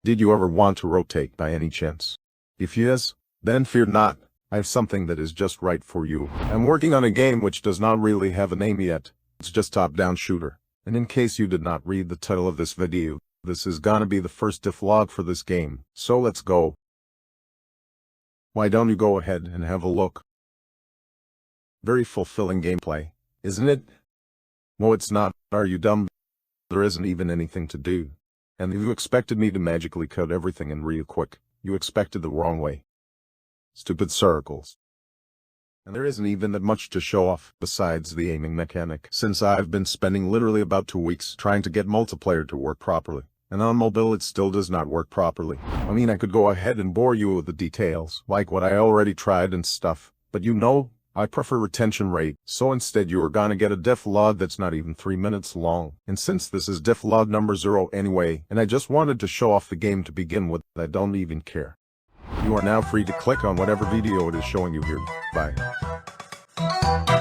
Did you ever want to rotate by any chance? If yes, then fear not, I have something that is just right for you. I'm working on a game which does not really have a name yet. It's just top-down shooter. And in case you did not read the title of this video, this is gonna be the first devlog for this game, so let's go. Why don't you go ahead and have a look? Very fulfilling gameplay, isn't it? No, it's not. Are you dumb? There isn't even anything to do. And if you expected me to magically cut everything in real quick, you expected the wrong way. Stupid circles. And there isn't even that much to show off besides the aiming mechanic, since I've been spending literally about 2 weeks trying to get multiplayer to work properly. And on mobile it still does not work properly. I mean, I could go ahead and bore you with the details, like what I already tried and stuff, but you know, I prefer retention rate, so instead you are gonna get a devlog that's not even 3 minutes long. And since this is devlog number 0 anyway, and I just wanted to show off the game to begin with, I don't even care. You are now free to click on whatever video it is showing you here. Bye.